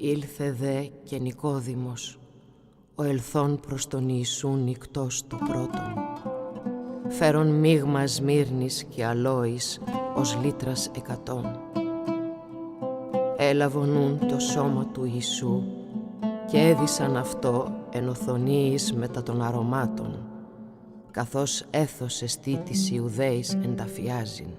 Ήλθε δε και Νικόδημος, ο ελθόν προς τον Ιησούν νυκτός το πρώτον, φέρον μείγμα σμύρνης και αλόης ως λίτρας 100. Έλαβονούν το σώμα του Ιησού και έδισαν αυτό εν οθονίης μετά των αρωμάτων, καθώς έθος εστί της Ιουδαίης ενταφιάζειν.